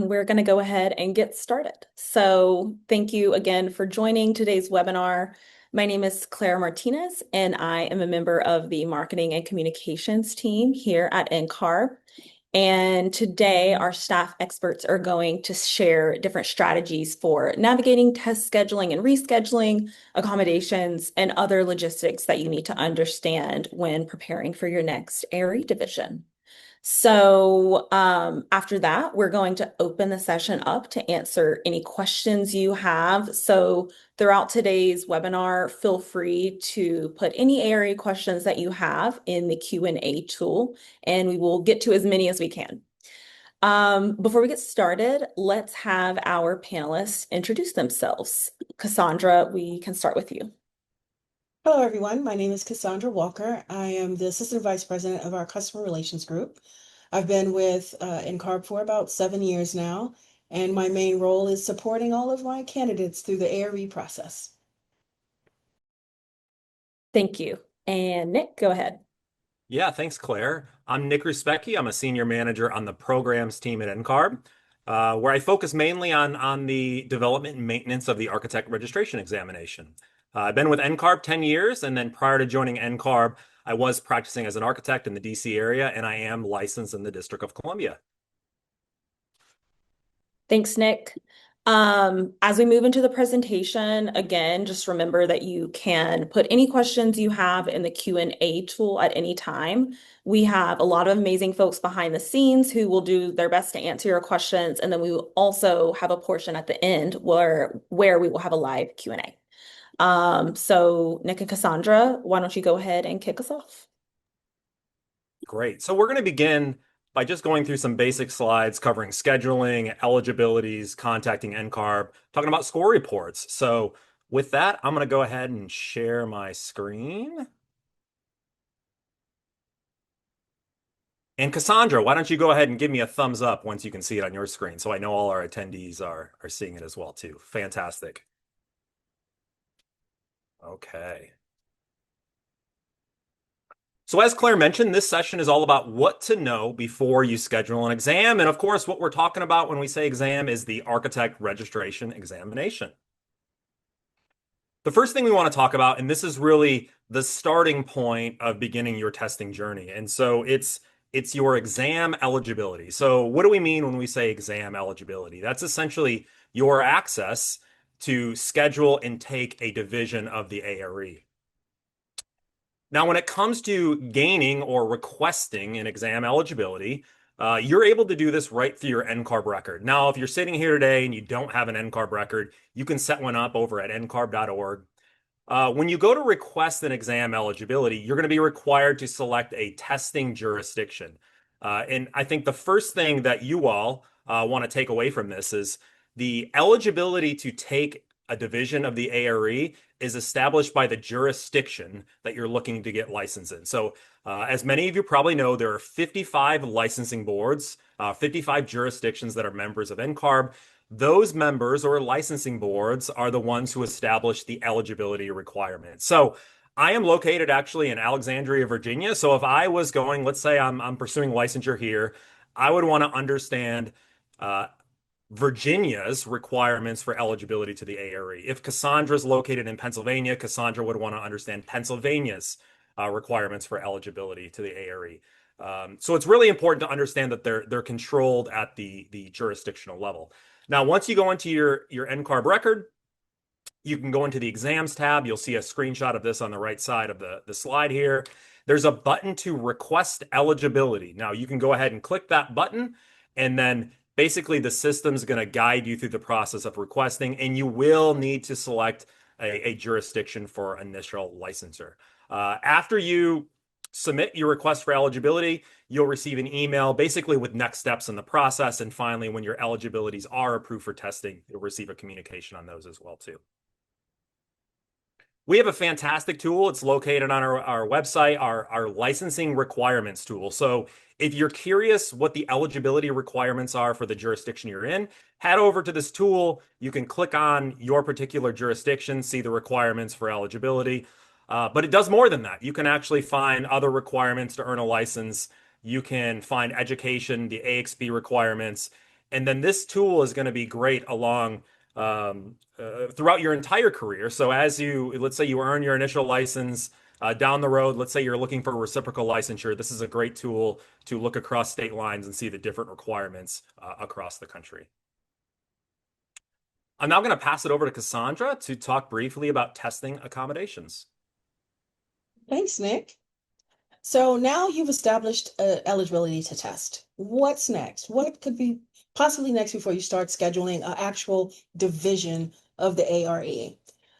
We're going to go ahead and get started. So thank you again for joining today's webinar. My name is Claire Martinez, and I am a member of the Marketing and Communications team here at NCARB. And today, our staff experts are going to share different strategies for navigating test scheduling and rescheduling, accommodations, and other logistics that you need to understand when preparing for your next ARE division. So after that, we're going to open the session up to answer any questions you have. So throughout today's webinar, feel free to put any area questions that you have in the Q&A tool, and we will get to as many as we can. Before we get started, let's have our panelists introduce themselves. Cassandra, we can start with you. Hello, everyone. My name is Cassandra Walker. I am the Assistant Vice President of our Customer Relations Group. I've been with NCARB for about 7 years now, and my main role is supporting all of my candidates through the ARE process. Thank you. And Nick, go ahead. Yeah, thanks, Claire. I'm Nick Respecki. I'm a senior manager on the programs team at NCARB, where I focus mainly on the development and maintenance of the architect registration examination. I've been with NCARB 10 years, and then prior to joining NCARB, I was practicing as an architect in the DC area, and I am licensed in the District of Columbia. Thanks, Nick. As we move into the presentation, again, just remember that you can put any questions you have in the Q&A tool at any time. We have a lot of amazing folks behind the scenes who will do their best to answer your questions, and then we will also have a portion at the end where we will have a live Q&A. So Nick and Cassandra, why don't you go ahead and kick us off? Great. So we're going to begin by just going through some basic slides covering scheduling, eligibilities, contacting NCARB, talking about score reports. So with that, I'm going to go ahead and share my screen. And Cassandra, why don't you go ahead and give me a thumbs up once you can see it on your screen, so I know all our attendees are seeing it as well too. Fantastic. Okay. So as Claire mentioned, this session is all about what to know before you schedule an exam. And of course, what we're talking about when we say exam is the architect registration examination. The first thing we want to talk about, and this is really the starting point of beginning your testing journey. And so it's your exam eligibility. So what do we mean when we say exam eligibility? That's essentially your access to schedule and take a division of the ARE. Now, when it comes to gaining or requesting an exam eligibility, you're able to do this right through your NCARB record. Now, if you're sitting here today and you don't have an NCARB record, you can set one up over at ncarb.org. When you go to request an exam eligibility, you're going to be required to select a testing jurisdiction. And I think the first thing that you all want to take away from this is the eligibility to take a division of the ARE is established by the jurisdiction that you're looking to get licensed in. So as many of you probably know, there are 55 licensing boards, 55 jurisdictions that are members of NCARB. Those members or licensing boards are the ones who establish the eligibility requirements. So I am located actually in Alexandria, Virginia. So if I was going, let's say I'm pursuing licensure here, I would want to understand Virginia's requirements for eligibility to the ARE. If Cassandra's located in Pennsylvania, Cassandra would want to understand Pennsylvania's requirements for eligibility to the ARE. So it's really important to understand that they're controlled at the jurisdictional level. Now, once you go into your NCARB record, you can go into the exams tab. You'll see a screenshot of this on the right side of the slide here. There's a button to request eligibility. Now, you can go ahead and click that button, and then basically, the system's going to guide you through the process of requesting, and you will need to select a jurisdiction for initial licensure. After you submit your request for eligibility, you'll receive an email basically with next steps in the process. And finally, when your eligibilities are approved for testing, you'll receive a communication on those as well, too. We have a fantastic tool. It's located on our website, our licensing requirements tool. So if you're curious what the eligibility requirements are for the jurisdiction you're in, head over to this tool. You can click on your particular jurisdiction, see the requirements for eligibility. But it does more than that. You can actually find other requirements to earn a license. You can find education, the AXB requirements, And then this tool is going to be great along throughout your entire career. So let's say you earn your initial license down the road, let's say you're looking for reciprocal licensure, this is a great tool to look across state lines and see the different requirements across the country. I'm now going to pass it over to Cassandra to talk briefly about testing accommodations. Thanks, Nick. So now you've established eligibility to test. What's next? What could be possibly next before you start scheduling an actual division of the ARE?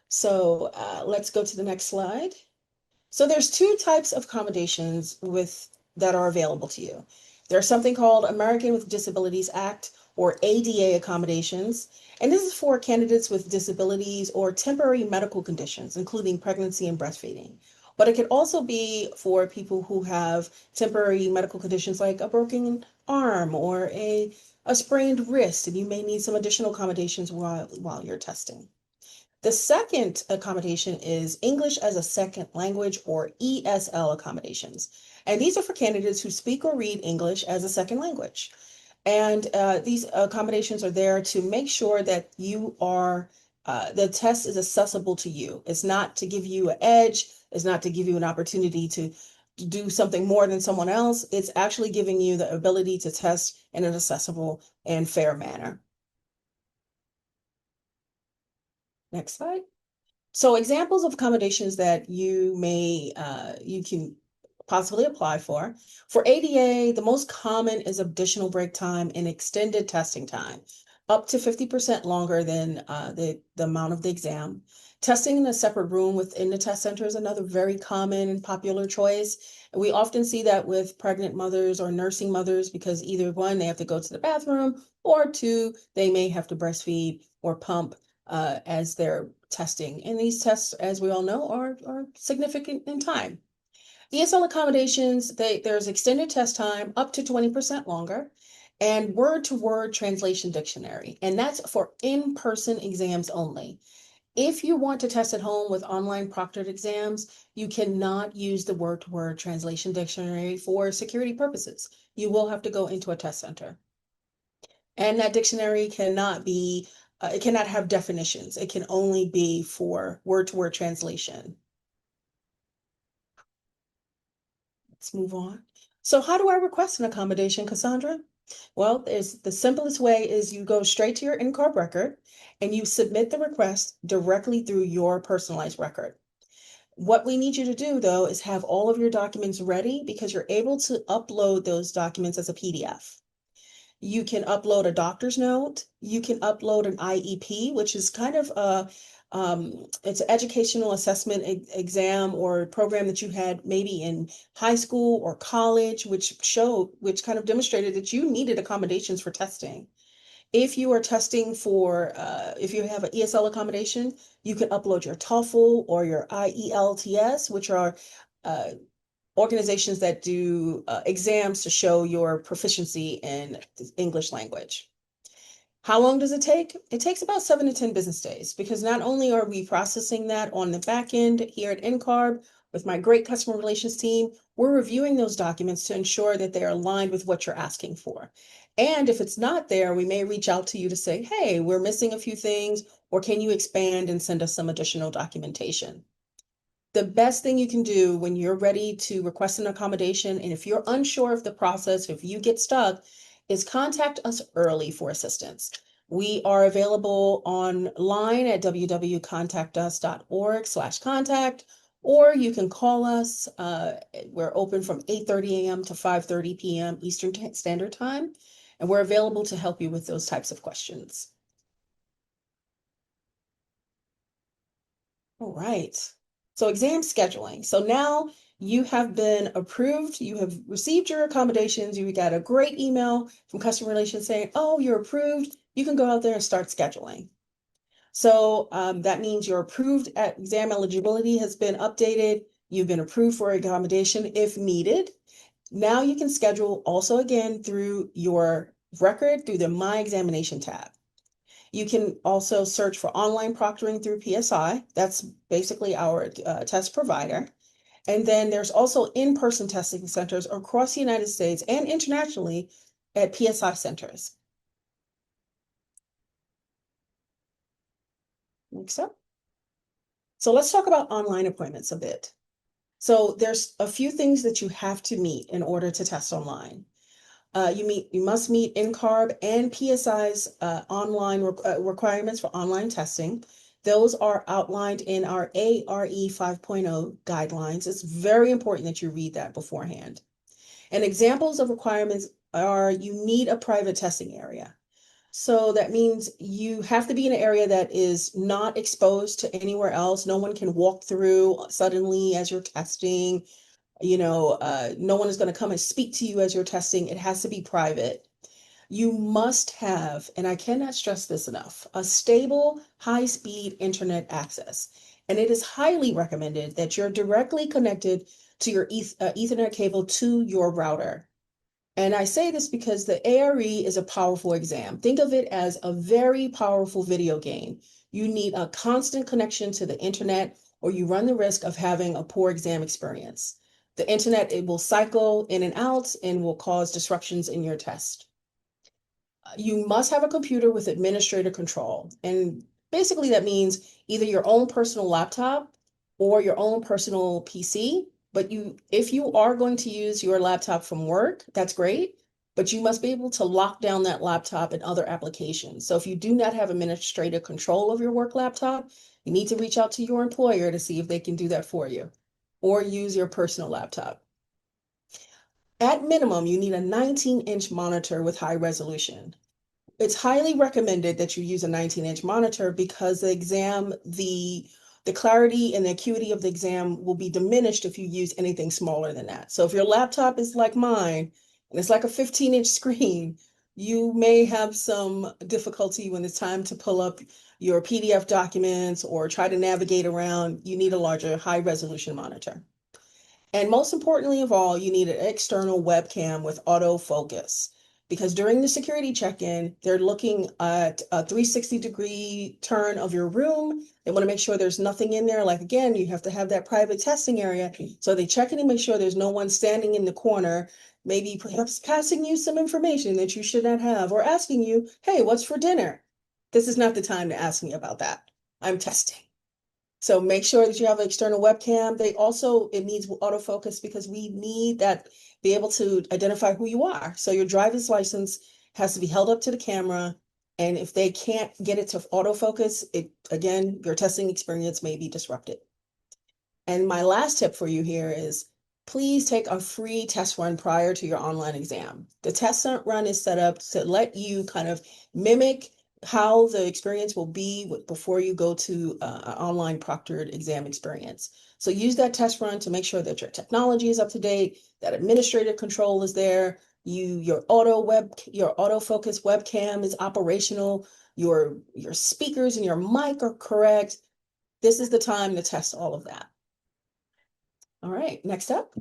So let's go to the next slide. So there's two types of accommodations that are available to you. There's something called American with Disabilities Act or ADA accommodations, and this is for candidates with disabilities or temporary medical conditions, including pregnancy and breastfeeding. But it could also be for people who have temporary medical conditions like a broken arm or a sprained wrist, and you may need some additional accommodations while you're testing. The second accommodation is English as a Second Language or ESL accommodations. And these are for candidates who speak or read English as a second language. And these accommodations are there to make sure that the test is accessible to you. It's not to give you an edge, it's not to give you an opportunity to do something more than someone else. It's actually giving you the ability to test in an accessible and fair manner. Next slide. So examples of accommodations that you can possibly apply for. For ADA, the most common is additional break time and extended testing time, up to 50% longer than the amount of the exam. Testing in a separate room within the test center is another very common and popular choice. And we often see that with pregnant mothers or nursing mothers because either one, they have to go to the bathroom, or two, they may have to breastfeed or pump as they're testing. And these tests, as we all know, are significant in time. ESL accommodations, there's extended test time up to 20% longer, and word-to-word translation dictionary. And that's for in-person exams only. If you want to test at home with online proctored exams, you cannot use the word-to-word translation dictionary for security purposes. You will have to go into a test center. And that dictionary it cannot have definitions. It can only be for word-to-word translation. Let's move on. So how do I request an accommodation, Cassandra? Well, the simplest way is you go straight to your NCARB record and you submit the request directly through your personalized record. What we need you to do, though, is have all of your documents ready because you're able to upload those documents as a PDF. You can upload a doctor's note. You can upload an IEP, which is kind of it's an educational assessment exam or program that you had maybe in high school or college, which kind of demonstrated that you needed accommodations for testing. If you are testing if you have an ESL accommodation, you can upload your TOEFL or your IELTS, which are organizations that do exams to show your proficiency in the English language. How long does it take? It takes about 7 to 10 business days because not only are we processing that on the back end here at NCARB with my great customer relations team, we're reviewing those documents to ensure that they are aligned with what you're asking for. And if it's not there, we may reach out to you to say, hey, we're missing a few things, or can you expand and send us some additional documentation? The best thing you can do when you're ready to request an accommodation, and if you're unsure of the process, if you get stuck, is contact us early for assistance. We are available online at www.contactus.org/contact, or you can call us. We're open from 8:30 a.m. to 5:30 p.m. Eastern Standard Time, and we're available to help you with those types of questions. All right. So exam scheduling. So now you have been approved. You have received your accommodations. You got a great email from customer relations saying, oh, you're approved. You can go out there and start scheduling. So that means your approved exam eligibility has been updated. You've been approved for accommodation if needed. Now you can schedule also again through your record through the My Examination tab. You can also search for online proctoring through PSI. That's basically our test provider. And then there's also in-person testing centers across the United States and internationally at PSI centers. Next up. So let's talk about online appointments a bit. So there's a few things that you have to meet in order to test online. You must meet NCARB and PSI's online requirements for online testing. Those are outlined in our ARE 5.0 guidelines. It's very important that you read that beforehand. And examples of requirements are you need a private testing area. So that means you have to be in an area that is not exposed to anywhere else. No one can walk through suddenly as you're testing. No one is going to come and speak to you as you're testing. It has to be private. You must have, and I cannot stress this enough, a stable, high-speed internet access. And it is highly recommended that you're directly connected to your Ethernet cable to your router. And I say this because the ARE is a powerful exam. Think of it as a very powerful video game. You need a constant connection to the internet, or you run the risk of having a poor exam experience. The internet, it will cycle in and out and will cause disruptions in your test. You must have a computer with administrator control. And basically that means either your own personal laptop or your own personal PC. But if you are going to use your laptop from work, that's great. But you must be able to lock down that laptop and other applications. So if you do not have administrative control of your work laptop, you need to reach out to your employer to see if they can do that for you, or use your personal laptop. At minimum, you need a 19-inch monitor with high resolution. It's highly recommended that you use a 19-inch monitor because the clarity and the acuity of the exam will be diminished if you use anything smaller than that. So if your laptop is like mine and it's like a 15-inch screen, you may have some difficulty when it's time to pull up your PDF documents or try to navigate around. You need a larger high-resolution monitor. And most importantly of all, you need an external webcam with autofocus, because during the security check-in, they're looking at a 360-degree turn of your room. They want to make sure there's nothing in there. Like, again, you have to have that private testing area. So they check in and make sure there's no one standing in the corner, maybe perhaps passing you some information that you should not have, or asking you, hey, what's for dinner? This is not the time to ask me about that. I'm testing. So make sure that you have an external webcam. It needs autofocus because we need that, be able to identify who you are. So your driver's license has to be held up to the camera. And if they can't get it to autofocus, again, your testing experience may be disrupted. And my last tip for you here is please take a free test run prior to your online exam. The test run is set up to let you kind of mimic how the experience will be before you go to an online proctored exam experience. So use that test run to make sure that your technology is up to date, that administrative control is there, your autofocus webcam is operational, your speakers and your mic are correct. This is the time to test all of that. All right, next up,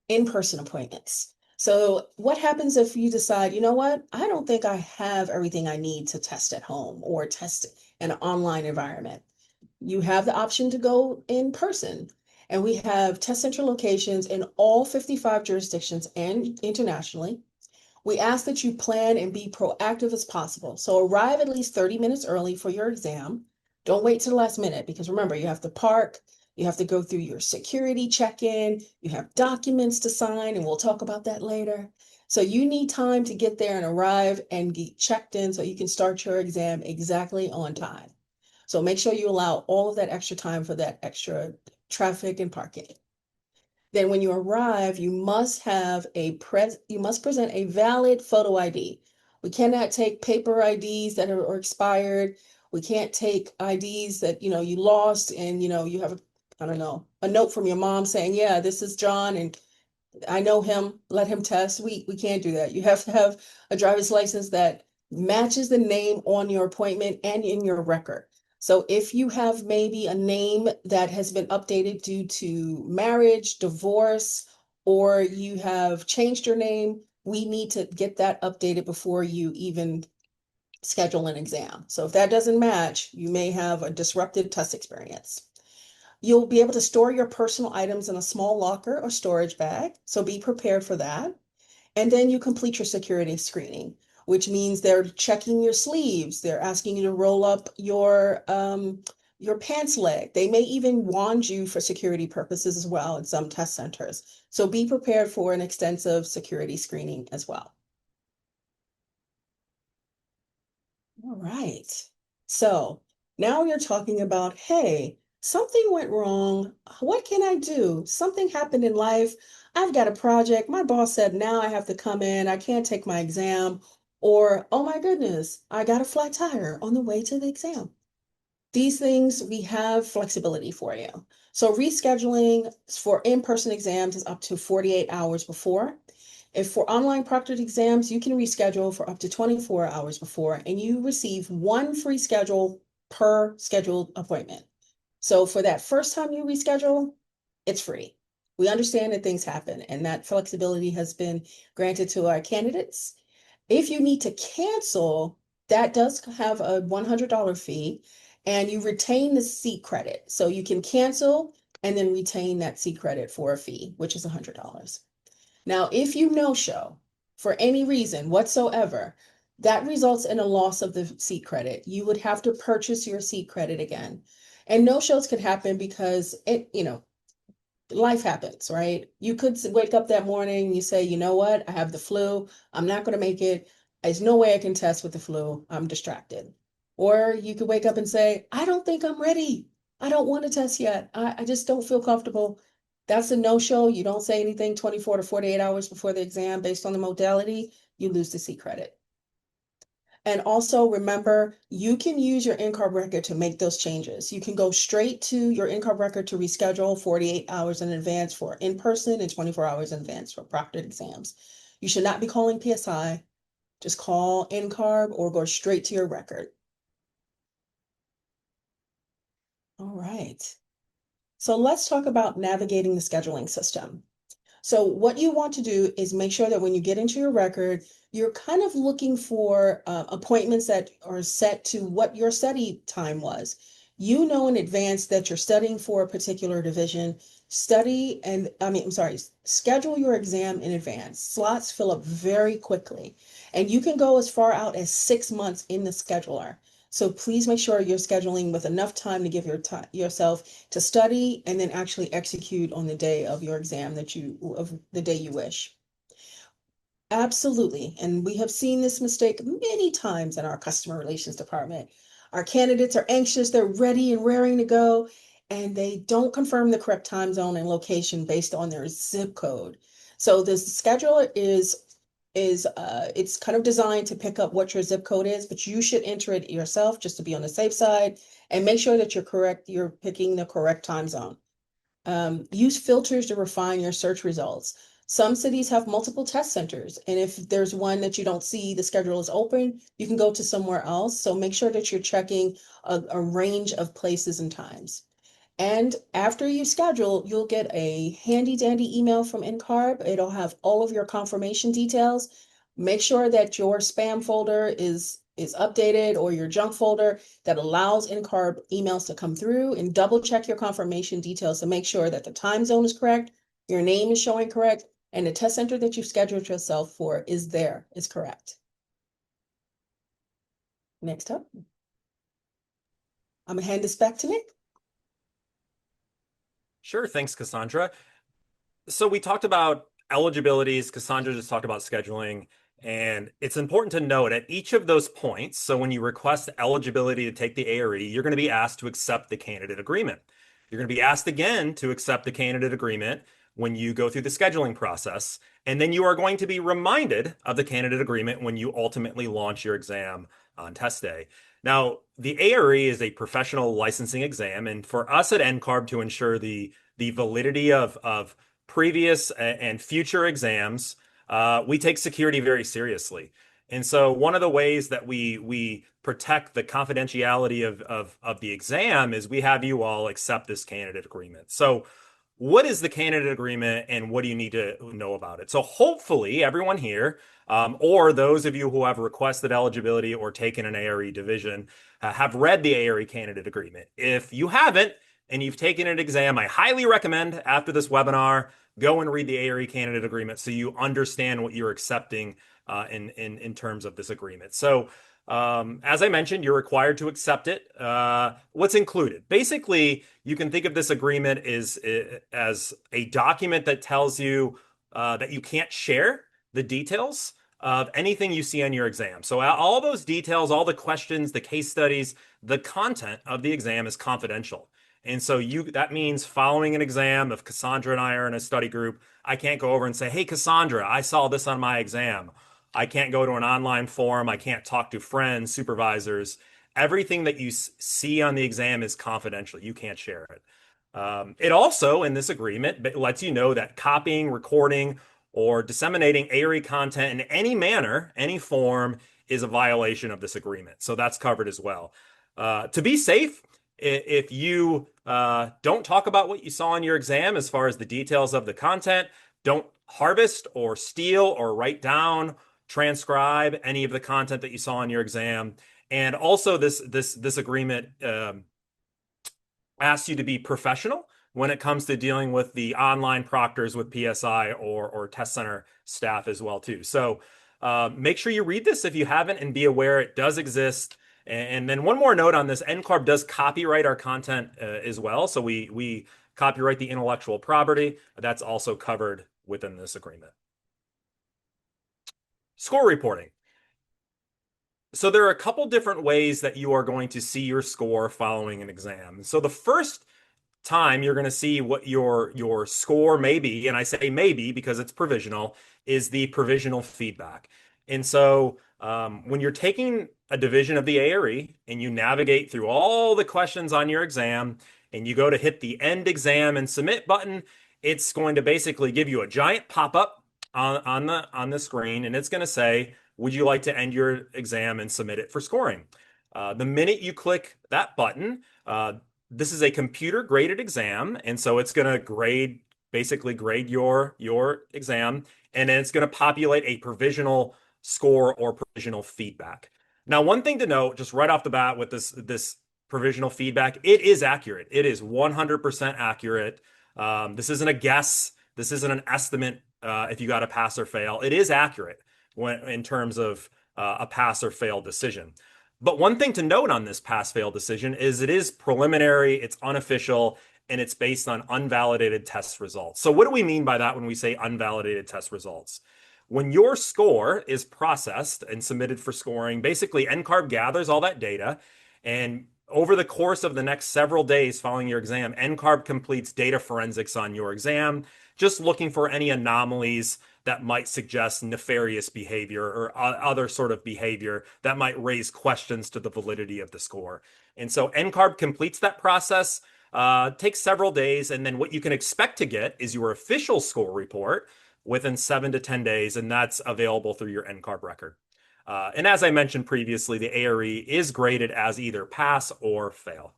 in-person appointments. So what happens if you decide, you know what, I don't think I have everything I need to test at home or test in an online environment? You have the option to go in person. And we have test center locations in all 55 jurisdictions and internationally. We ask that you plan and be proactive as possible. So arrive at least 30 minutes early for your exam. Don't wait to the last minute, because remember, you have to park, you have to go through your security check-in, you have documents to sign, and we'll talk about that later. So you need time to get there and arrive and get checked in so you can start your exam exactly on time. So make sure you allow all of that extra time for that extra traffic and parking. Then when you arrive, you must present a valid photo ID. We cannot take paper IDs that are expired. We can't take IDs that you lost and you have I don't know, a note from your mom saying, yeah, this is John and I know him, let him test. We can't do that. You have to have a driver's license that matches the name on your appointment and in your record. So if you have maybe a name that has been updated due to marriage, divorce, or you have changed your name, we need to get that updated before you even schedule an exam. So if that doesn't match, you may have a disrupted test experience. You'll be able to store your personal items in a small locker or storage bag, so be prepared for that. And then you complete your security screening. which means they're checking your sleeves. They're asking you to roll up your pants leg. They may even wand you for security purposes as well in some test centers. So be prepared for an extensive security screening as well. All right. So now you're talking about, hey, something went wrong. What can I do? Something happened in life. I've got a project. My boss said now I have to come in. I can't take my exam. Or, oh my goodness, I got a flat tire on the way to the exam. These things we have flexibility for you. So rescheduling for in-person exams is up to 48 hours before. If for online proctored exams, you can reschedule for up to 24 hours before, and you receive one free schedule per scheduled appointment. So for that first time you reschedule, it's free. We understand that things happen, and that flexibility has been granted to our candidates. If you need to cancel, that does have a $100 fee, and you retain the seat credit. So you can cancel and then retain that seat credit for a fee, which is $100. Now, if you no-show for any reason whatsoever, that results in a loss of the seat credit. You would have to purchase your seat credit again. And no-shows could happen because life happens, right? You could wake up that morning and you say, you know what? I have the flu. I'm not going to make it. There's no way I can test with the flu. I'm distracted. Or you could wake up and say, I don't think I'm ready. I don't want to test yet. I just don't feel comfortable. That's a no-show. You don't say anything 24 to 48 hours before the exam based on the modality, you lose the seat credit. And also remember, you can use your NCARB record to make those changes. You can go straight to your NCARB record to reschedule 48 hours in advance for in-person and 24 hours in advance for proctored exams. You should not be calling PSI. Just call NCARB or go straight to your record. All right. So let's talk about navigating the scheduling system. So what you want to do is make sure that when you get into your record, you're kind of looking for appointments that are set to what your study time was. You know in advance that you're studying for a particular division. Schedule your exam in advance. Slots fill up very quickly, and you can go as far out as 6 months in the scheduler. So please make sure you're scheduling with enough time to give yourself to study and then actually execute on the day of your exam of the day you wish. Absolutely. And we have seen this mistake many times in our customer relations department. Our candidates are anxious, they're ready and raring to go, and they don't confirm the correct time zone and location based on their zip code. So the scheduler is it's kind of designed to pick up what your zip code is, but you should enter it yourself just to be on the safe side and make sure that you're picking the correct time zone. Use filters to refine your search results. Some cities have multiple test centers, and if there's one that you don't see the schedule is open, you can go to somewhere else. So make sure that you're checking a range of places and times. And after you schedule, you'll get a handy dandy email from NCARB. It'll have all of your confirmation details. Make sure that your spam folder is updated or your junk folder that allows NCARB emails to come through, and double check your confirmation details to make sure that the time zone is correct, your name is showing correct, and the test center that you've scheduled yourself for is correct. Next up, I'm gonna hand this back to Nick. Sure, thanks, Cassandra. So we talked about eligibilities. Cassandra just talked about scheduling. And it's important to note at each of those points, so when you request eligibility to take the ARE, you're going to be asked to accept the candidate agreement. You're going to be asked again to accept the candidate agreement when you go through the scheduling process. And then you are going to be reminded of the candidate agreement when you ultimately launch your exam on test day. Now, the ARE is a professional licensing exam, and for us at NCARB to ensure the validity of previous and future exams, we take security very seriously. And so one of the ways that we protect the confidentiality of the exam is we have you all accept this candidate agreement. So what is the candidate agreement and what do you need to know about it? So hopefully everyone here, or those of you who have requested eligibility or taken an ARE division, have read the ARE candidate agreement. If you haven't and you've taken an exam, I highly recommend after this webinar, go and read the ARE candidate agreement so you understand what you're accepting in terms of this agreement. So, as I mentioned, you're required to accept it. What's included? Basically, you can think of this agreement as a document that tells you that you can't share the details of anything you see on your exam. So all those details, all the questions, the case studies, the content of the exam is confidential. And so that means following an exam, if Cassandra and I are in a study group, I can't go over and say, "Hey, Cassandra, I saw this on my exam." I can't go to an online forum. I can't talk to friends, supervisors. Everything that you see on the exam is confidential. You can't share it. It also, in this agreement, lets you know that copying, recording, or disseminating ARE content in any manner, any form, is a violation of this agreement. So that's covered as well. To be safe, if you don't talk about what you saw in your exam as far as the details of the content, don't harvest or steal or write down, transcribe any of the content that you saw in your exam. And also, this agreement asks you to be professional when it comes to dealing with the online proctors with PSI or test center staff as well too. So make sure you read this if you haven't and be aware it does exist. And then one more note on this, NCARB does copyright our content as well. So we copyright the intellectual property. That's also covered within this agreement. Score reporting. So there are a couple different ways that you are going to see your score following an exam. So the first time you're going to see what your score may be, and I say maybe because it's provisional, is the provisional feedback. And so when you're taking a division of the ARE and you navigate through all the questions on your exam and you go to hit the end exam and submit button, it's going to basically give you a giant pop-up on the screen, and it's going to say, would you like to end your exam and submit it for scoring? The minute you click that button, this is a computer graded exam, and so it's going to basically grade your exam, and then it's going to populate a provisional score or provisional feedback. Now, one thing to note, just right off the bat with this provisional feedback, it is accurate. It is 100% accurate. This isn't a guess. This isn't an estimate if you got a pass or fail. It is accurate in terms of a pass or fail decision. But one thing to note on this pass-fail decision is it is preliminary, it's unofficial, and it's based on unvalidated test results. So what do we mean by that when we say unvalidated test results? When your score is processed and submitted for scoring, basically NCARB gathers all that data, and over the course of the next several days following your exam, NCARB completes data forensics on your exam, just looking for any anomalies that might suggest nefarious behavior or other sort of behavior that might raise questions to the validity of the score. And so NCARB completes that process, takes several days, and then what you can expect to get is your official score report within 7 to 10 days, and that's available through your NCARB record. And as I mentioned previously, the ARE is graded as either pass or fail.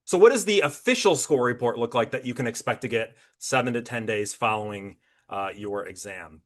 So what does the official score report look like that you can expect to get 7 to 10 days following your exam?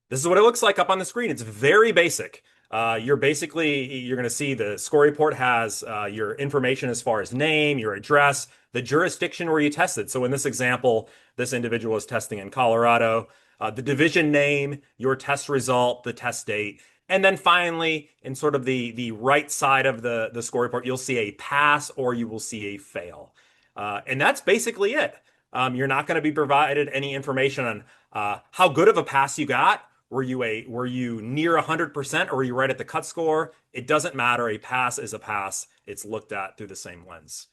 This is what it looks like up on the screen. It's very basic. You're going to see the score report has your information as far as name, your address, the jurisdiction where you tested. So in this example, this individual is testing in Colorado, the division name, your test result, the test date. And then finally, in sort of the right side of the score report, you'll see a pass or you will see a fail. And that's basically it. You're not going to be provided any information on how good of a pass you got. Were you near 100% or were you right at the cut score? It doesn't matter. A pass is a pass. It's looked at through the same lens.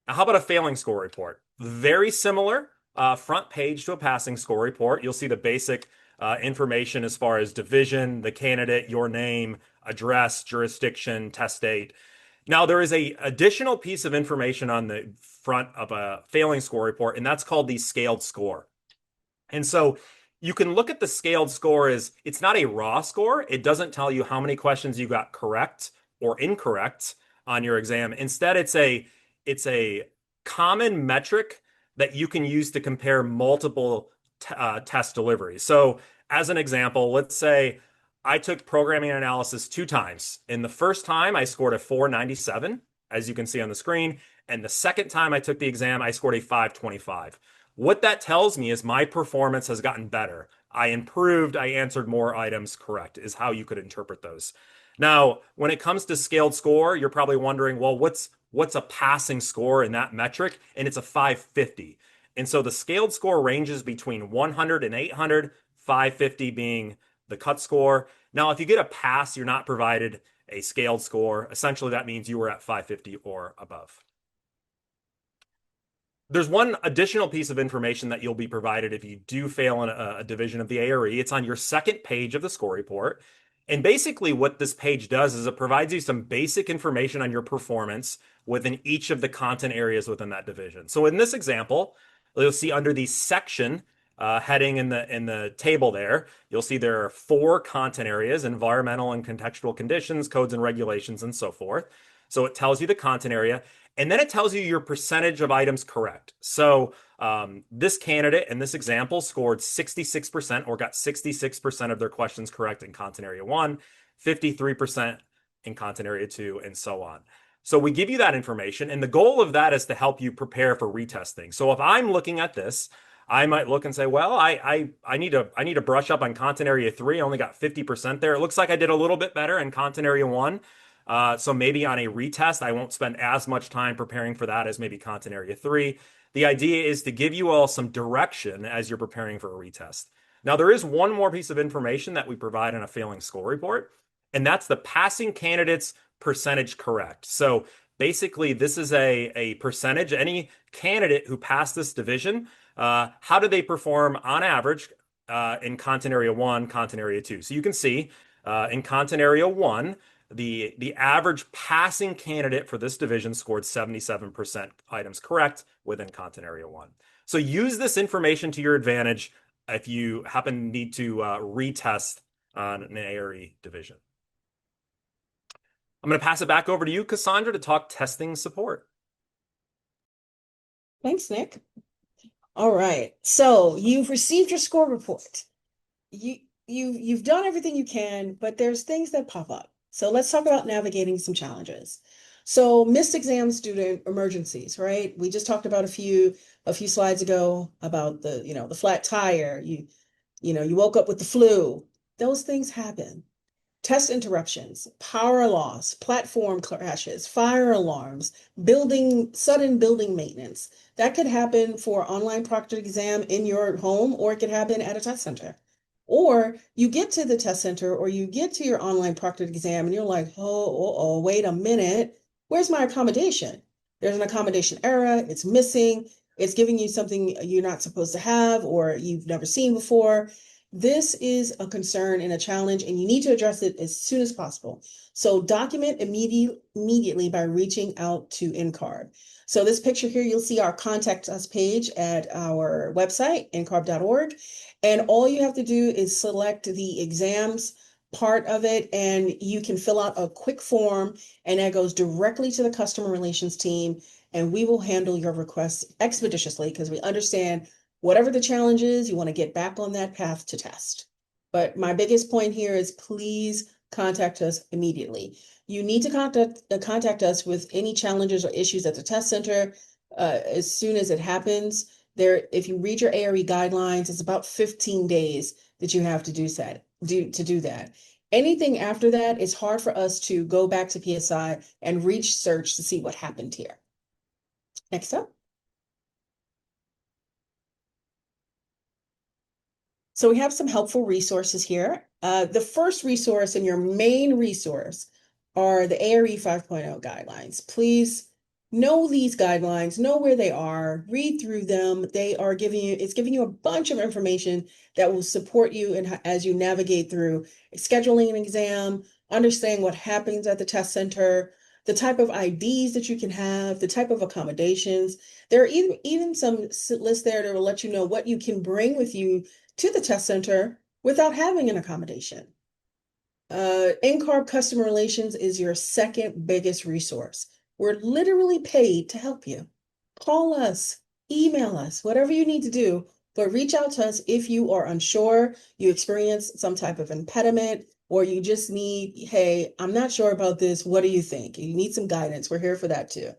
Now, how about a failing score report? Very similar front page to a passing score report. You'll see the basic information as far as division, the candidate, your name, address, jurisdiction, test date. Now, there is an additional piece of information on the front of a failing score report, and that's called the scaled score. And so you can look at the scaled score as it's not a raw score. It doesn't tell you how many questions you got correct or incorrect on your exam. Instead, it's a common metric that you can use to compare multiple test deliveries. So as an example, let's say I took programming and analysis 2 times. In the first time, I scored a 497, as you can see on the screen. And the second time I took the exam, I scored a 525. What that tells me is my performance has gotten better. I improved, I answered more items correct, is how you could interpret those. Now, when it comes to scaled score, you're probably wondering, well, what's a passing score in that metric? And it's a 550. And so the scaled score ranges between 100 and 800, 550 being the cut score. Now, if you get a pass, you're not provided a scaled score. Essentially, that means you were at 550 or above. There's one additional piece of information that you'll be provided if you do fail in a division of the ARE. It's on your second page of the score report. And basically, what this page does is it provides you some basic information on your performance within each of the content areas within that division. So in this example, you'll see under the section heading in the table there, you'll see there are 4 content areas: environmental and contextual conditions, codes and regulations, and so forth. So it tells you the content area. And then it tells you your percentage of items correct. So this candidate in this example scored 66% or got 66% of their questions correct in content area 1, 53% in content area 2, and so on. So we give you that information, and the goal of that is to help you prepare for retesting. So if I'm looking at this, I might look and say, well, I need to brush up on content area 3. I only got 50% there. It looks like I did a little bit better in content area 1. So maybe on a retest, I won't spend as much time preparing for that as maybe content area 3. The idea is to give you all some direction as you're preparing for a retest. Now, there is one more piece of information that we provide in a failing score report, and that's the passing candidates percentage correct. So basically, this is a percentage. Any candidate who passed this division, how do they perform on average in content area 1, content area 2? So you can see in content area 1, the average passing candidate for this division scored 77% items correct within content area 1. So use this information to your advantage if you happen to need to retest on an ARE division. I'm going to pass it back over to you, Cassandra, to talk testing support. Thanks, Nick. All right, so you've received your score report. You've done everything you can, but there's things that pop up. So let's talk about navigating some challenges. So missed exam student emergencies, right? We just talked about a few slides ago about the flat tire. You woke up with the flu. Those things happen. Test interruptions, power loss, platform crashes, fire alarms, sudden building maintenance. That could happen for online proctored exam in your home, or it could happen at a test center. Or you get to the test center or you get to your online proctored exam and you're like, oh, wait a minute. Where's my accommodation? There's an accommodation error. It's missing. It's giving you something you're not supposed to have or you've never seen before. This is a concern and a challenge, and you need to address it as soon as possible. So document immediately by reaching out to NCARB. So this picture here, you'll see our contact us page at our website, ncarb.org. And all you have to do is select the exams part of it, and you can fill out a quick form, and that goes directly to the customer relations team, and we will handle your requests expeditiously because we understand whatever the challenge is, you want to get back on that path to test. But my biggest point here is please contact us immediately. You need to contact us with any challenges or issues at the test center as soon as it happens. If you read your ARE guidelines, it's about 15 days that you have to do that. Anything after that, it's hard for us to go back to PSI and research to see what happened here. Next up. So we have some helpful resources here. The first resource and your main resource are the ARE 5.0 guidelines. Please know these guidelines, know where they are, read through them. It's giving you a bunch of information that will support you as you navigate through scheduling an exam, understanding what happens at the test center, the type of IDs that you can have, the type of accommodations. There are even some lists there that will let you know what you can bring with you to the test center without having an accommodation. NCARB Customer Relations is your second biggest resource. We're literally paid to help you. Call us, email us, whatever you need to do, but reach out to us if you are unsure, you experience some type of impediment, or you just need, hey, I'm not sure about this. What do you think? You need some guidance. We're here for that too.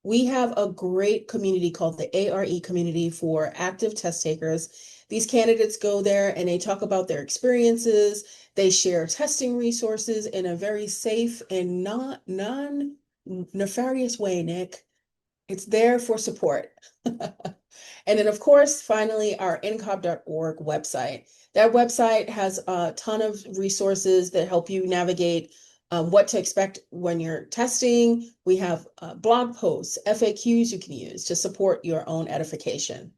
We have a great community called the ARE community for active test takers. These candidates go there and they talk about their experiences. They share testing resources in a very safe and not non-nefarious way, Nick. It's there for support. And then, of course, finally, our NCARB.org website. That website has a ton of resources that help you navigate what to expect when you're testing. We have blog posts, FAQs you can use to support your own edification.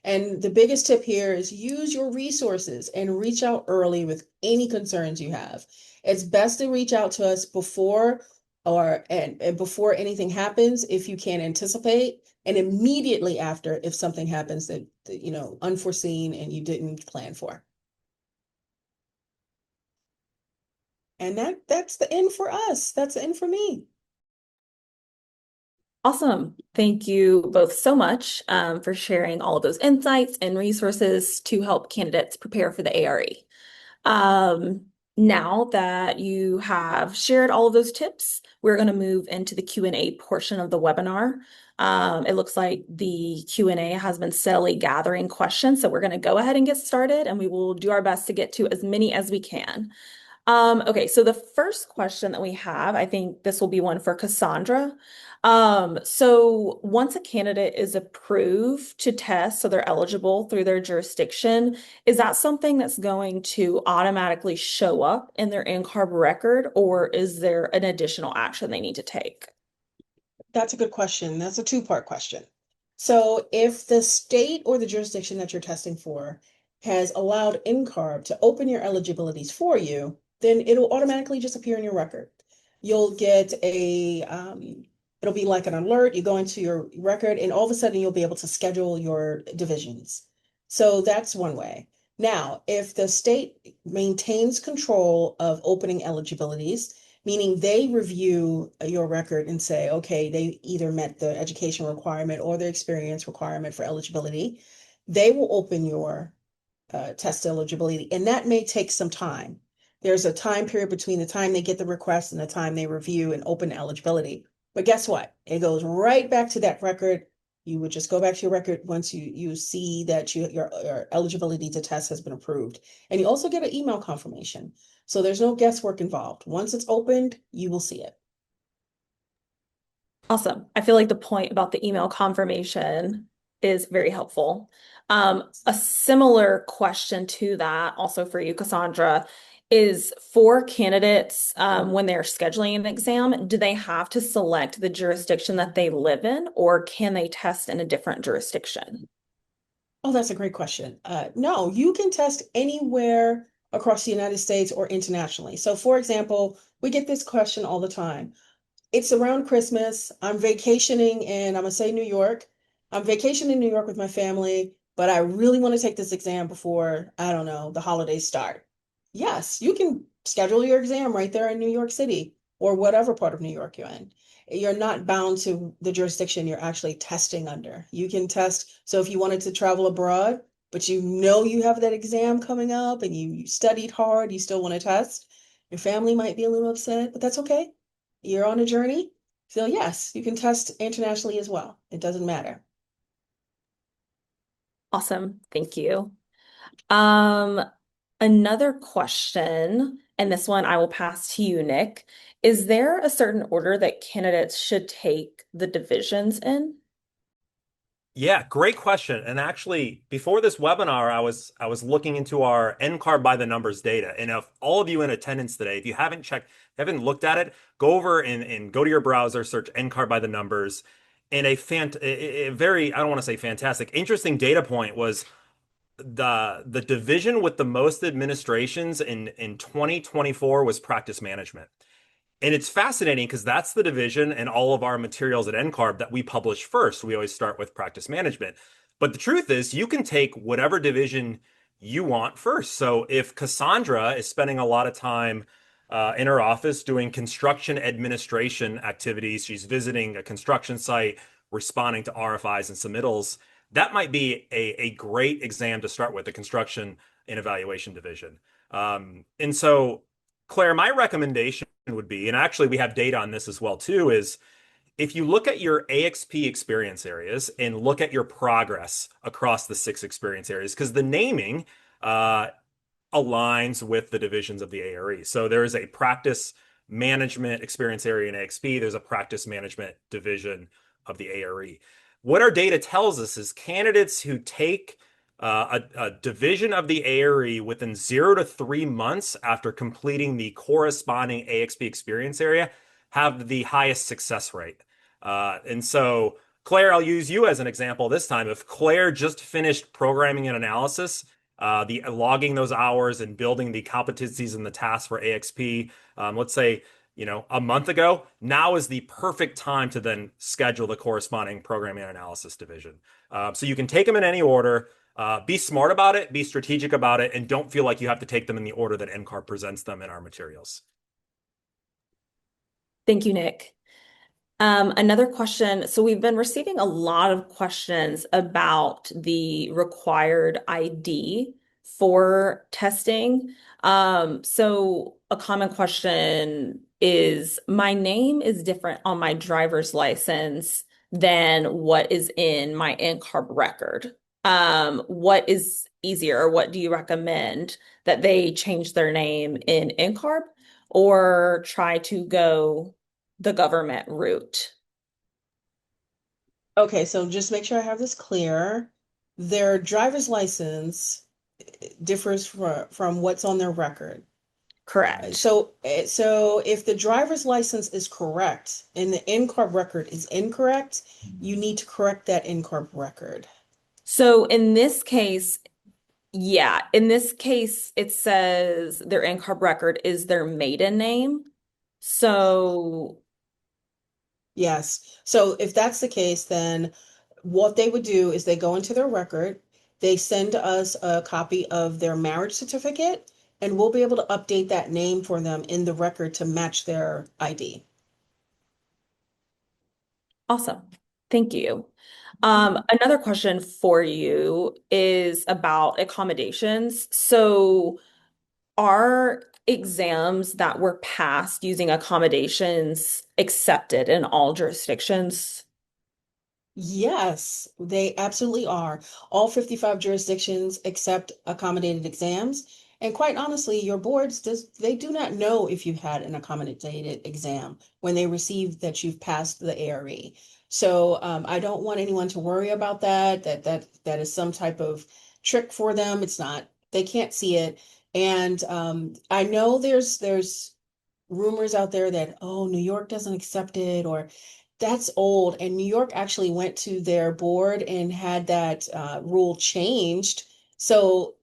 And the biggest tip here is use your resources and reach out early with any concerns you have. It's best to reach out to us before and before anything happens if you can anticipate, and immediately after if something happens that unforeseen and you didn't plan for. And that's the end for us. That's the end for me. Awesome. Thank you both so much for sharing all of those insights and resources to help candidates prepare for the ARE. Now that you have shared all of those tips, we're going to move into the Q&A portion of the webinar. It looks like the Q&A has been steadily gathering questions, so we're going to go ahead and get started, and we will do our best to get to as many as we can. Okay, so the first question that we have, I think this will be one for Cassandra. So once a candidate is approved to test, so they're eligible through their jurisdiction, is that something that's going to automatically show up in their NCARB record, or is there an additional action they need to take? That's a good question. That's a two-part question. So if the state or the jurisdiction that you're testing for has allowed NCARB to open your eligibilities for you, then it'll automatically just appear in your record. You'll get it'll be like an alert. You go into your record and all of a sudden you'll be able to schedule your divisions. So that's one way. Now, if the state maintains control of opening eligibilities, meaning they review your record and say, okay, they either met the education requirement or the experience requirement for eligibility, they will open your test eligibility. And that may take some time. There's a time period between the time they get the request and the time they review and open eligibility. But guess what? It goes right back to that record. You would just go back to your record once you see that your eligibility to test has been approved. And you also get an email confirmation. So there's no guesswork involved. Once it's opened, you will see it. Awesome. I feel like the point about the email confirmation is very helpful. A similar question to that, also for you, Cassandra, is for candidates when they're scheduling an exam, do they have to select the jurisdiction that they live in, or can they test in a different jurisdiction? Oh, that's a great question. No, you can test anywhere across the United States or internationally. So, for example, we get this question all the time. It's around Christmas. I'm vacationing in, I'm gonna say New York. I'm vacationing in New York with my family, but I really want to take this exam before, I don't know, the holidays start. Yes, you can schedule your exam right there in New York City or whatever part of New York you're in. You're not bound to the jurisdiction you're actually testing under. You can test. So if you wanted to travel abroad, but you know you have that exam coming up and you studied hard, you still want to test, your family might be a little upset, but that's okay. You're on a journey. So yes, you can test internationally as well. It doesn't matter. Awesome. Thank you. Um, Another question, and this one I will pass to you, Nick. Is there a certain order that candidates should take the divisions in? Yeah, great question. And actually, before this webinar, I was looking into our NCARB by the numbers data. And if all of you in attendance today, if you haven't checked, haven't looked at it, go over and go to your browser, search NCARB by the numbers. And a very, I don't want to say fantastic, interesting data point was the division with the most administrations in 2024 was practice management. And it's fascinating because that's the division and all of our materials at NCARB that we publish first. We always start with practice management. But the truth is, you can take whatever division you want first. So if Cassandra is spending a lot of time in her office doing construction administration activities, she's visiting a construction site, responding to RFIs and submittals, that might be a great exam to start with, the construction and evaluation division. And so, Claire, my recommendation would be, and actually we have data on this as well too, is if you look at your AXP experience areas and look at your progress across the 6 experience areas, because the naming uh, aligns with the divisions of the ARE. So there is a practice management experience area in AXP. There's a practice management division of the ARE. What our data tells us is candidates who take a division of the ARE within 0 to 3 months after completing the corresponding AXP experience area have the highest success rate. And so, Claire, I'll use you as an example this time. If Claire just finished programming and analysis, the logging those hours and building the competencies and the tasks for AXP, let's say, a month ago, now is the perfect time to then schedule the corresponding programming and analysis division. So you can take them in any order. Be smart about it, be strategic about it, and don't feel like you have to take them in the order that NCARB presents them in our materials. Thank you, Nick. Another question. So we've been receiving a lot of questions about the required ID for testing. So a common question is, my name is different on my driver's license than what is in my NCARB record. What is easier? What do you recommend, that they change their name in NCARB or try to go the government route? Okay, so just make sure I have this clear. Their driver's license differs from what's on their record. Correct. So if the driver's license is correct and the NCARB record is incorrect, you need to correct that NCARB record. So in this case, yeah, in this case, it says their NCARB record is their maiden name. So, Yes. So if that's the case, then what they would do is they go into their record, they send us a copy of their marriage certificate, and we'll be able to update that name for them in the record to match their ID. awesome. Thank you. Another question for you is about accommodations. So, are exams that were passed using accommodations accepted in all jurisdictions? Yes, they absolutely are. All 55 jurisdictions accept accommodated exams. And quite honestly, your boards they do not know if you've had an accommodated exam when they receive that you've passed the ARE. So I don't want anyone to worry about that is some type of trick for them. It's not. They can't see it. And I know there's rumors out there that, oh, New York doesn't accept it, or that's old. And New York actually went to their board and had that rule changed. So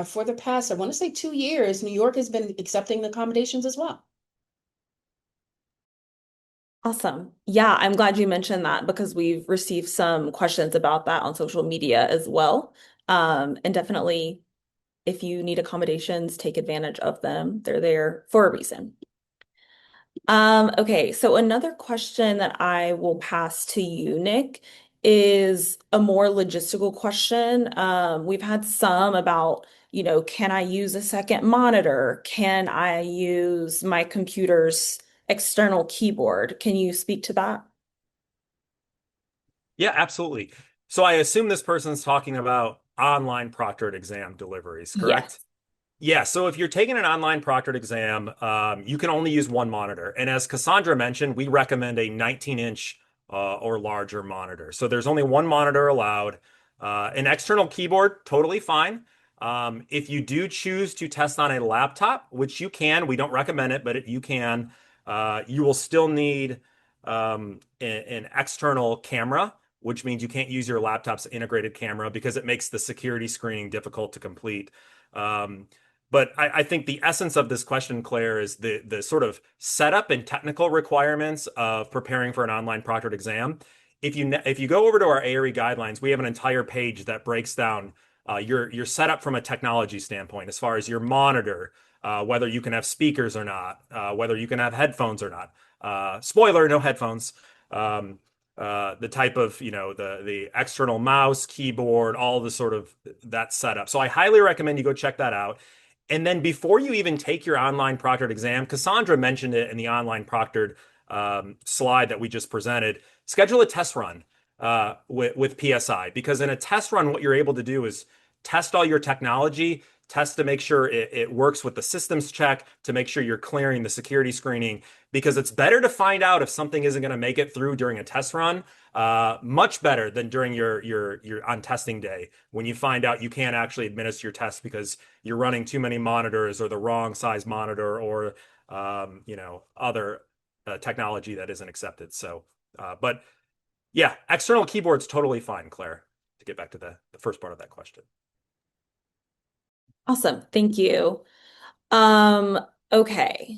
for the past, I want to say 2 years, New York has been accepting accommodations as well. Awesome. Yeah, I'm glad you mentioned that because we've received some questions about that on social media as well. And definitely, if you need accommodations, take advantage of them. They're there for a reason. Okay, so another question that I will pass to you, Nick, is a more logistical question. We've had some about, can I use a second monitor? Can I use my computer's external keyboard? Can you speak to that? Yeah, absolutely. So I assume this person's talking about online proctored exam deliveries, correct? Yes. Yeah, so if you're taking an online proctored exam, you can only use one monitor. And as Cassandra mentioned, we recommend a 19-inch or larger monitor. So there's only one monitor allowed. An external keyboard, totally fine. If you do choose to test on a laptop, which you can, we don't recommend it, but you can, you will still need an external camera, which means you can't use your laptop's integrated camera because it makes the security screening difficult to complete. But I think the essence of this question, Claire, is the sort of setup and technical requirements of preparing for an online proctored exam. If you go over to our ARE guidelines, we have an entire page that breaks down your setup from a technology standpoint, as far as your monitor, whether you can have speakers or not, whether you can have headphones or not. Spoiler, no headphones. The type of, the external mouse, keyboard, all the sort of that setup. So I highly recommend you go check that out. And then before you even take your online proctored exam, Cassandra mentioned it in the online proctored slide that we just presented, schedule a test run with PSI, because in a test run, what you're able to do is test all your technology, test to make sure it works with the systems check, to make sure you're clearing the security screening, because it's better to find out if something isn't going to make it through during a test run, much better than during your on testing day, when you find out you can't actually administer your test because you're running too many monitors or the wrong size monitor, or other technology that isn't accepted. So, but yeah, external keyboard's totally fine, Claire, to get back to the first part of that question. Awesome. Thank you. Um, okay.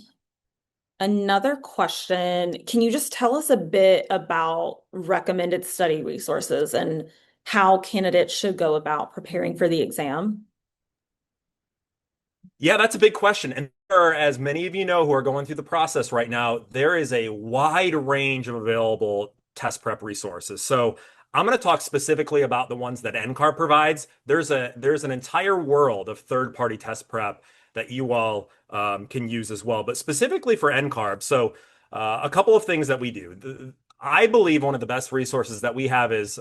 Another question. Can you just tell us a bit about recommended study resources and how candidates should go about preparing for the exam? Yeah, that's a big question. And there are, as many of you know who are going through the process right now, there is a wide range of available test prep resources. So I'm going to talk specifically about the ones that NCARB provides. There's an entire world of third-party test prep that you all can use as well, but specifically for NCARB. So a couple of things that we do. I believe one of the best resources that we have is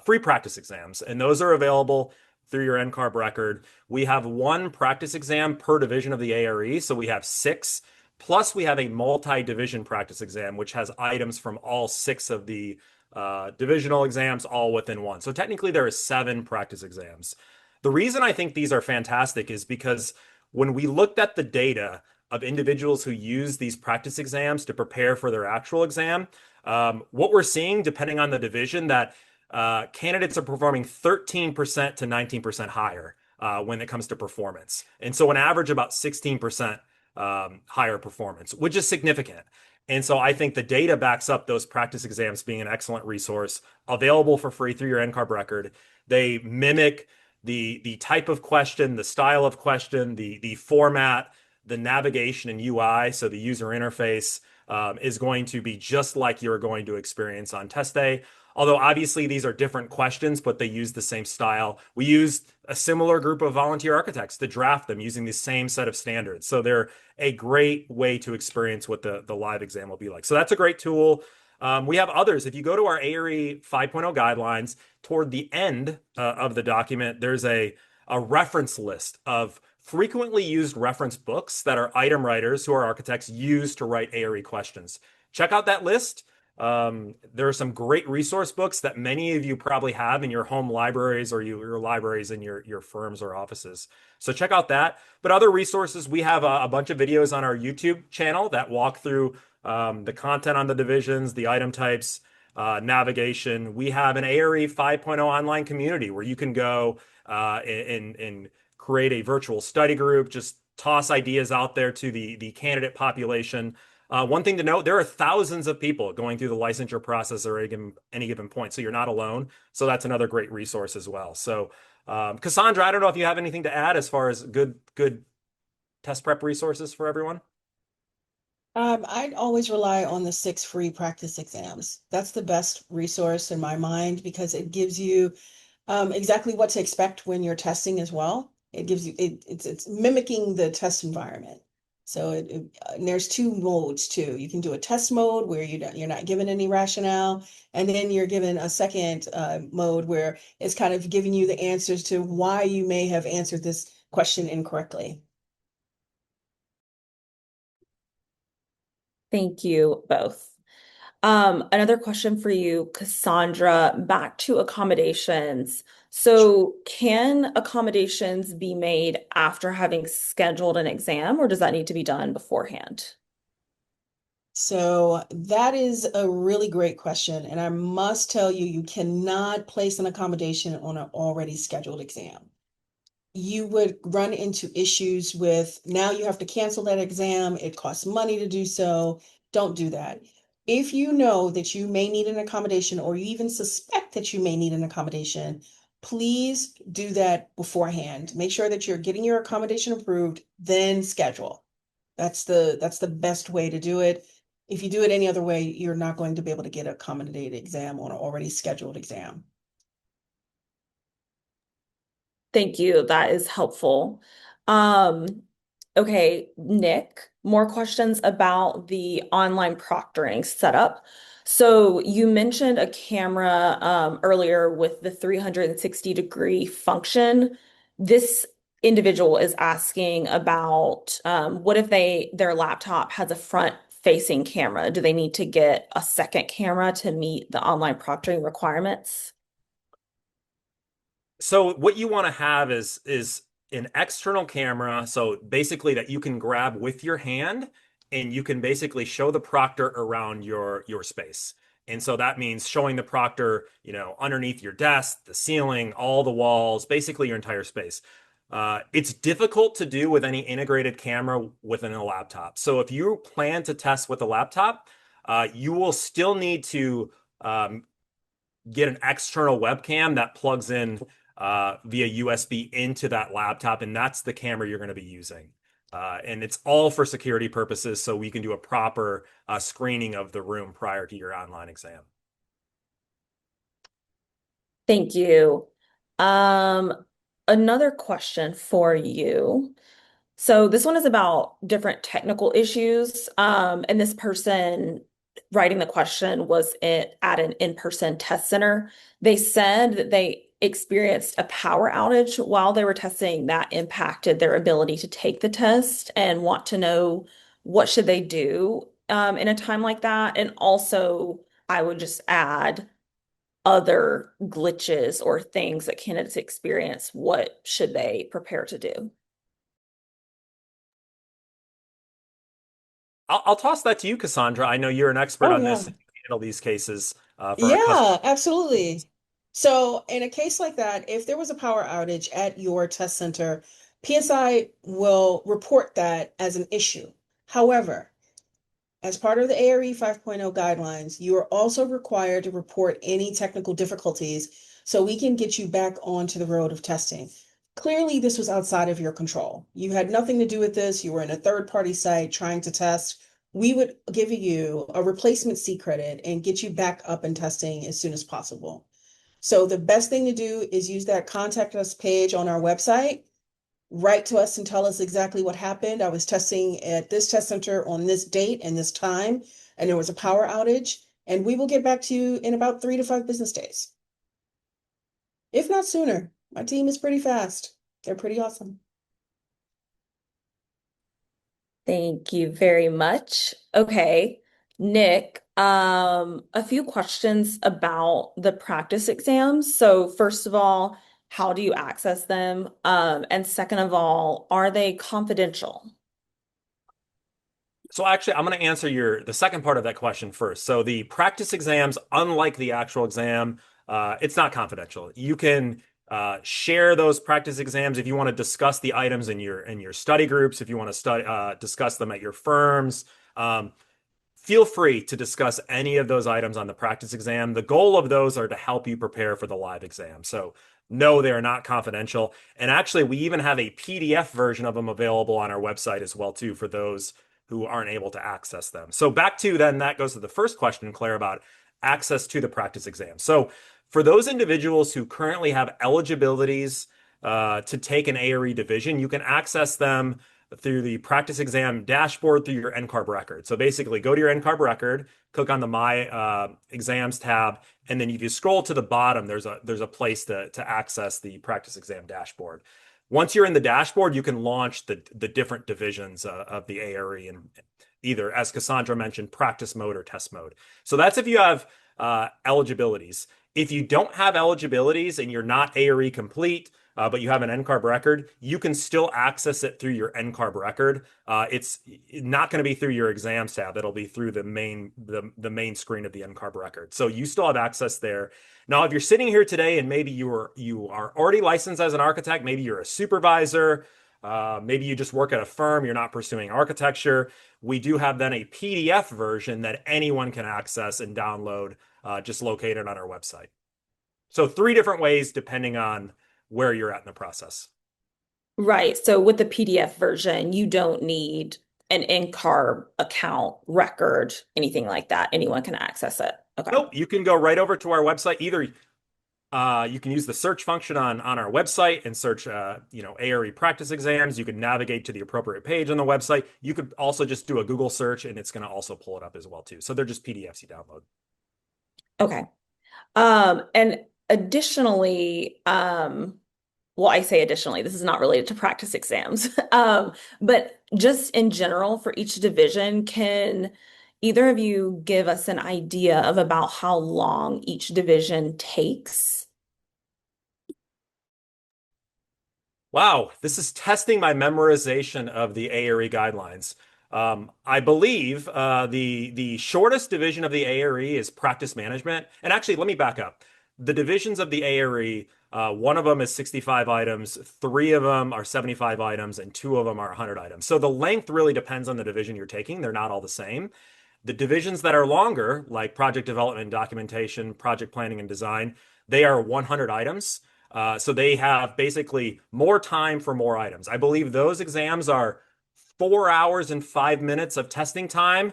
free practice exams, and those are available through your NCARB record. We have one practice exam per division of the ARE, so we have six. Plus, we have a multi-division practice exam, which has items from all six of the divisional exams all within one. So technically, there are seven practice exams. The reason I think these are fantastic is because when we looked at the data of individuals who use these practice exams to prepare for their actual exam, what we're seeing, depending on the division, that candidates are performing 13% to 19% higher when it comes to performance. And so, on average, about 16% higher performance, which is significant. And so, I think the data backs up those practice exams being an excellent resource available for free through your NCARB record. They mimic the type of question, the style of question, the format, the navigation and UI. So, the user interface is going to be just like you're going to experience on test day. Although obviously these are different questions, but they use the same style. We used a similar group of volunteer architects to draft them using the same set of standards. So they're a great way to experience what the live exam will be like. So that's a great tool. We have others. If you go to our ARE 5.0 guidelines, toward the end of the document, there's a reference list of frequently used reference books that our item writers, who are architects, use to write ARE questions. Check out that list. There are some great resource books that many of you probably have in your home libraries, or your libraries in your firms or offices. So check out that. But other resources, we have a bunch of videos on our YouTube channel that walk through the content on the divisions, the item types, navigation. We have an ARE 5.0 online community where you can go and create a virtual study group, just toss ideas out there to the candidate population. One thing to note, there are thousands of people going through the licensure process at any given point, so you're not alone. So that's another great resource as well. So, Cassandra, I don't know if you have anything to add as far as good test prep resources for everyone. I'd always rely on the six free practice exams. That's the best resource in my mind because it gives you exactly what to expect when you're testing as well. It gives you it's mimicking the test environment. So and there's two modes too. You can do a test mode where you're not given any rationale, and then you're given a second mode where it's kind of giving you the answers to why you may have answered this question incorrectly. Thank you both. Another question for you, Cassandra, back to accommodations. So, can accommodations be made after having scheduled an exam, or does that need to be done beforehand? So that is a really great question. And I must tell you, you cannot place an accommodation on an already scheduled exam. You would run into issues with now you have to cancel that exam. It costs money to do so. Don't do that. If you know that you may need an accommodation or you even suspect that you may need an accommodation, please do that beforehand. Make sure that you're getting your accommodation approved, then schedule. That's the best way to do it. If you do it any other way, you're not going to be able to get an accommodated exam on an already scheduled exam. Thank you. That is helpful. Um, Okay, Nick, more questions about the online proctoring setup. So you mentioned a camera earlier with the 360-degree function. This individual is asking about what if their laptop has a front-facing camera? Do they need to get a second camera to meet the online proctoring requirements? So what you want to have is an external camera, so basically that you can grab with your hand and you can basically show the proctor around your space. And so that means showing the proctor, underneath your desk, the ceiling, all the walls, basically your entire space. It's difficult to do with any integrated camera within a laptop. So if you plan to test with a laptop, you will still need to um, get an external webcam that plugs in via USB into that laptop, and that's the camera you're going to be using. And it's all for security purposes, so we can do a proper screening of the room prior to your online exam. Thank you. Um, Another question for you. So this one is about different technical issues. And this person writing the question was at an in-person test center. They said that they experienced a power outage while they were testing that impacted their ability to take the test and want to know what should they do in a time like that. And also, I would just add other glitches or things that candidates experience. What should they prepare to do? I'll toss that to you, Cassandra. I know you're an expert Oh, on yeah. this and you handle these cases for our customers. Yeah, absolutely. So, in a case like that, if there was a power outage at your test center, PSI will report that as an issue. However, as part of the ARE 5.0 guidelines, you are also required to report any technical difficulties so we can get you back onto the road of testing. Clearly, this was outside of your control. You had nothing to do with this. You were in a third-party site trying to test. We would give you a replacement C credit and get you back up and testing as soon as possible. So the best thing to do is use that contact us page on our website. Write to us and tell us exactly what happened. I was testing at this test center on this date and this time, and there was a power outage, and we will get back to you in about 3 to 5 business days, if not sooner. My team is pretty fast. They're pretty awesome. Thank you very much. Okay, Nick, a few questions about the practice exams. So first of all, how do you access them? And second of all, are they confidential? So actually, I'm going to answer the second part of that question first. So the practice exams, unlike the actual exam, it's not confidential. You can share those practice exams if you want to discuss the items in your study groups, if you want to discuss them at your firms. Feel free to discuss any of those items on the practice exam. The goal of those are to help you prepare for the live exam. So no, they are not confidential. And actually, we even have a PDF version of them available on our website as well too for those who aren't able to access them. So back to then that goes to the first question, Claire, about access to the practice exam. So for those individuals who currently have eligibilities to take an ARE division, you can access them through the practice exam dashboard through your NCARB record. So basically, go to your NCARB record, click on the My Exams tab, and then if you scroll to the bottom, there's a place to access the practice exam dashboard. Once you're in the dashboard, you can launch the different divisions of the ARE in either, as Cassandra mentioned, practice mode or test mode. So that's if you have eligibilities. If you don't have eligibilities and you're not ARE complete, but you have an NCARB record, you can still access it through your NCARB record. It's not going to be through your exams tab. It'll be through the main screen of the NCARB record. So you still have access there. Now, if you're sitting here today and maybe you are already licensed as an architect, maybe you're a supervisor, maybe you just work at a firm, you're not pursuing architecture, we do have then a PDF version that anyone can access and download, just located on our website. So three different ways depending on where you're at in the process. Right. So with the PDF version, you don't need an NCARB account record, anything like that. Anyone can access it. Okay. Nope, you can go right over to our website. Either You can use the search function on our website and search, ARE practice exams. You can navigate to the appropriate page on the website. You could also just do a Google search, and it's going to also pull it up as well too. So they're just PDFs you download. Okay. And additionally, well, I say additionally, this is not related to practice exams. But just in general, for each division, can either of you give us an idea of about how long each division takes? Wow, this is testing my memorization of the ARE guidelines. I believe the shortest division of the ARE is practice management. And actually, let me back up. The divisions of the ARE, one of them is 65 items, three of them are 75 items, and two of them are 100 items. So the length really depends on the division you're taking. They're not all the same. The divisions that are longer, like project development and documentation, project planning and design, they are 100 items. So they have basically more time for more items. I believe those exams are 4 hours and 5 minutes of testing time.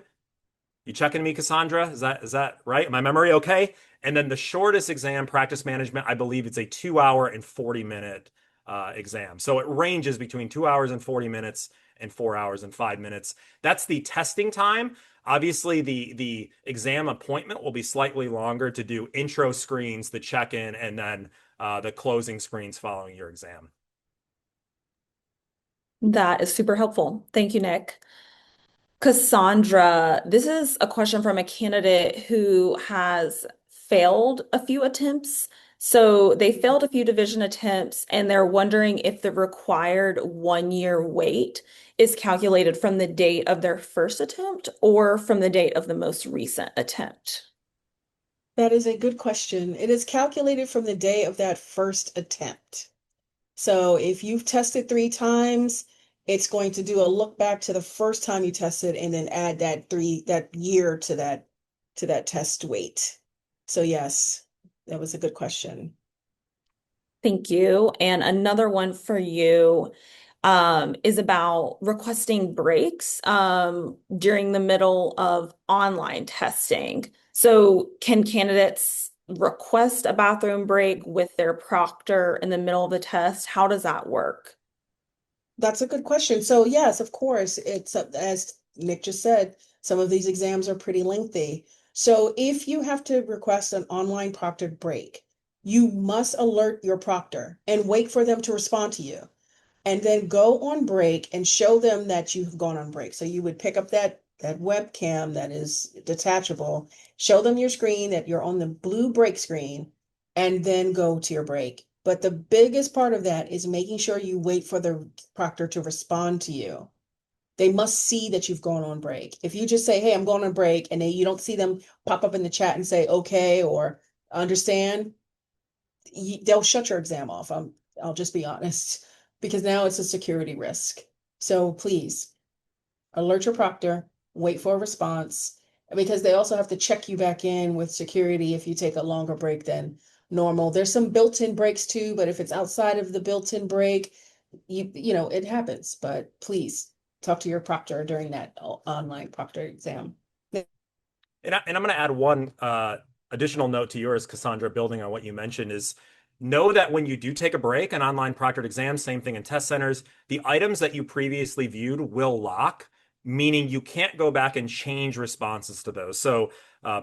You checking me, Cassandra? Is that right? My memory okay? And then the shortest exam, practice management, I believe it's a 2 hour and 40 minute exam. So it ranges between 2 hours and 40 minutes and 4 hours and 5 minutes. That's the testing time. Obviously, the exam appointment will be slightly longer to do intro screens, the check-in, and then the closing screens following your exam. That is super helpful. Thank you, Nick. Cassandra, this is a question from a candidate who has failed a few attempts. So they failed a few division attempts, and they're wondering if the required 1 year wait is calculated from the date of their first attempt or from the date of the most recent attempt. That is a good question. It is calculated from the day of that first attempt. So if you've tested 3 times, it's going to do a look back to the first time you tested and then add that year to that test weight. So yes, that was a good question. Thank you. And another one for you is about requesting breaks during the middle of online testing. So, can candidates request a bathroom break with their proctor in the middle of the test? How does that work? That's a good question. So yes, of course, it's as Nick just said, some of these exams are pretty lengthy. So if you have to request an online proctored break, you must alert your proctor and wait for them to respond to you, and then go on break and show them that you've gone on break. So you would pick up that webcam that is detachable, show them your screen that you're on the blue break screen, and then go to your break. But the biggest part of that is making sure you wait for the proctor to respond to you. They must see that you've gone on break. If you just say, "Hey, I'm going on break," and you don't see them pop up in the chat and say, "Okay," or "Understand," they'll shut your exam off. I'll just be honest, because now it's a security risk. So please alert your proctor, wait for a response, because they also have to check you back in with security if you take a longer break than normal. There's some built-in breaks too, but if it's outside of the built-in break, it happens. But please talk to your proctor during that online proctor exam. And I'm going to add one additional note to yours, Cassandra, building on what you mentioned is know that when you do take a break, an online proctored exam, same thing in test centers, the items that you previously viewed will lock, meaning you can't go back and change responses to those. So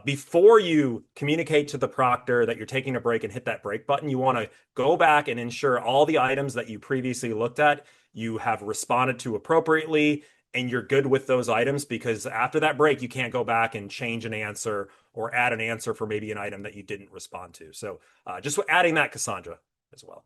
before you communicate to the proctor that you're taking a break and hit that break button, you want to go back and ensure all the items that you previously looked at, you have responded to appropriately and you're good with those items because after that break, you can't go back and change an answer or add an answer for maybe an item that you didn't respond to. So just adding that, Cassandra, as well.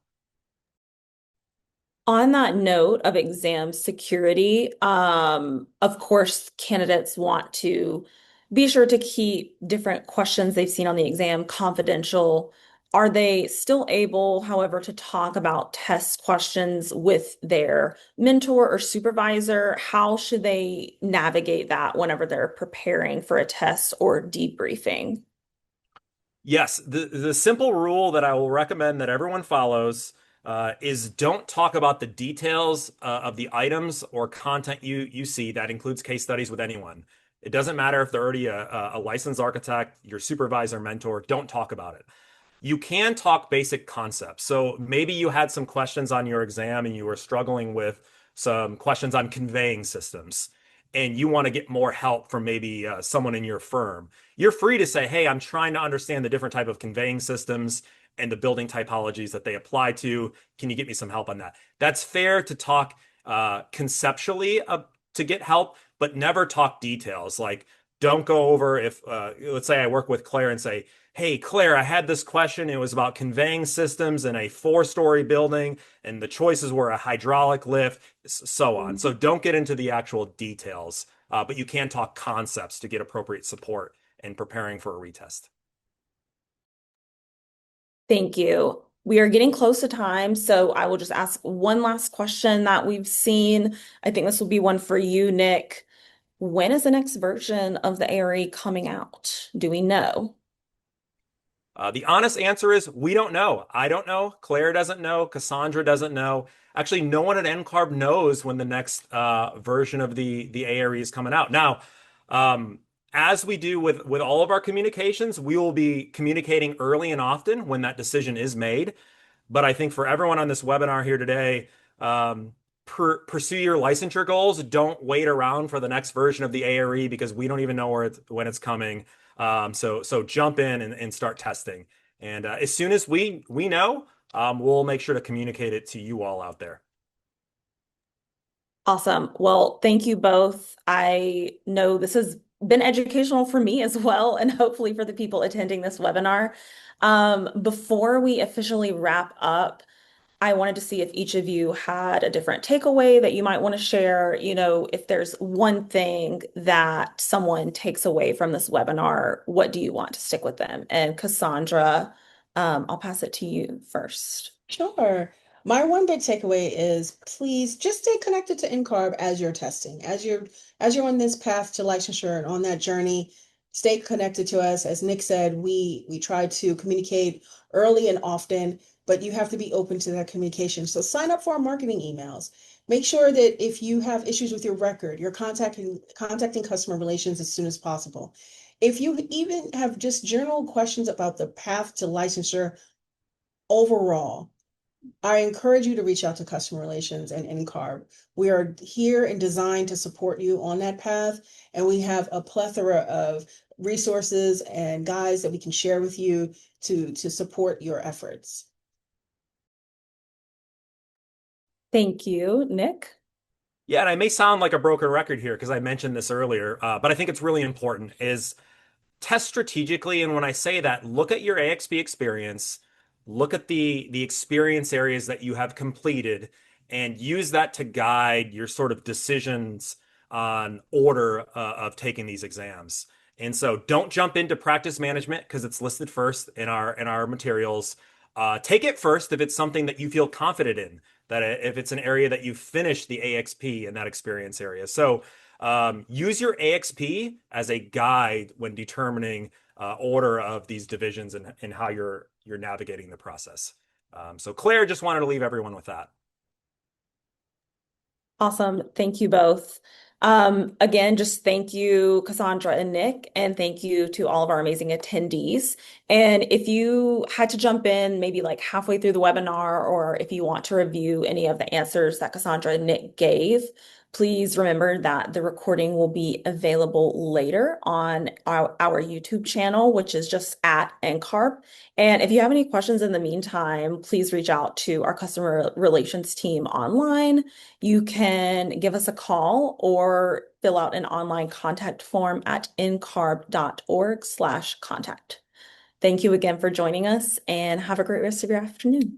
On that note of exam security, of course, candidates want to be sure to keep different questions they've seen on the exam confidential. Are they still able, however, to talk about test questions with their mentor or supervisor? How should they navigate that whenever they're preparing for a test or debriefing? Yes, the simple rule that I will recommend that everyone follows is don't talk about the details of the items or content you see. That includes case studies with anyone. It doesn't matter if they're already a licensed architect, your supervisor, mentor. Don't talk about it. You can talk basic concepts. So maybe you had some questions on your exam and you were struggling with some questions on conveying systems, and you want to get more help from maybe someone in your firm. You're free to say, "Hey, I'm trying to understand the different type of conveying systems and the building typologies that they apply to. Can you get me some help on that?" That's fair to talk conceptually to get help, but never talk details. Like, don't go over if, let's say I work with Claire and say, "Hey, Claire, I had this question. It was about conveying systems in a four-story building, and the choices were a hydraulic lift, so on." So don't get into the actual details, but you can talk concepts to get appropriate support in preparing for a retest. Thank you. We are getting close to time, so I will just ask one last question that we've seen. I think this will be one for you, Nick. When is the next version of the ARE coming out? Do we know? The honest answer is we don't know. I don't know. Claire doesn't know. Cassandra doesn't know. Actually, no one at NCARB knows when the next version of the ARE is coming out. Now, as we do with all of our communications, we will be communicating early and often when that decision is made. But I think for everyone on this webinar here today, pursue your licensure goals. Don't wait around for the next version of the ARE because we don't even know when it's coming. So jump in and start testing. And as soon as we know, we'll make sure to communicate it to you all out there. Awesome. Well, thank you both. I know this has been educational for me as well, and hopefully for the people attending this webinar. Before we officially wrap up, I wanted to see if each of you had a different takeaway that you might want to share. You know, if there's one thing that someone takes away from this webinar, what do you want to stick with them? And Cassandra, I'll pass it to you first. Sure. My one big takeaway is please just stay connected to NCARB as you're testing, as you're on this path to licensure and on that journey. Stay connected to us. As Nick said, we try to communicate early and often, but you have to be open to that communication. So sign up for our marketing emails. Make sure that if you have issues with your record, you're contacting customer relations as soon as possible. If you even have just general questions about the path to licensure overall, I encourage you to reach out to customer relations and NCARB. We are here and designed to support you on that path, and we have a plethora of resources and guides that we can share with you to support your efforts. Thank you, Nick. Yeah, and I may sound like a broken record here because I mentioned this earlier, but I think it's really important is test strategically. And when I say that, look at your AXP experience, look at the experience areas that you have completed, and use that to guide your sort of decisions on order of taking these exams. And so don't jump into practice management because it's listed first in our materials. Take it first if it's something that you feel confident in, that if it's an area that you've finished the AXP in that experience area. So use your AXP as a guide when determining order of these divisions and how you're navigating the process. So Claire just wanted to leave everyone with that. Awesome. Thank you both. Again, just thank you, Cassandra and Nick, and thank you to all of our amazing attendees. And if you had to jump in maybe like halfway through the webinar, or if you want to review any of the answers that Cassandra and Nick gave, please remember that the recording will be available later on our YouTube channel, which is just at NCARB. And if you have any questions in the meantime, please reach out to our customer relations team online. You can give us a call or fill out an online contact form at ncarb.org/contact. Thank you again for joining us and have a great rest of your afternoon.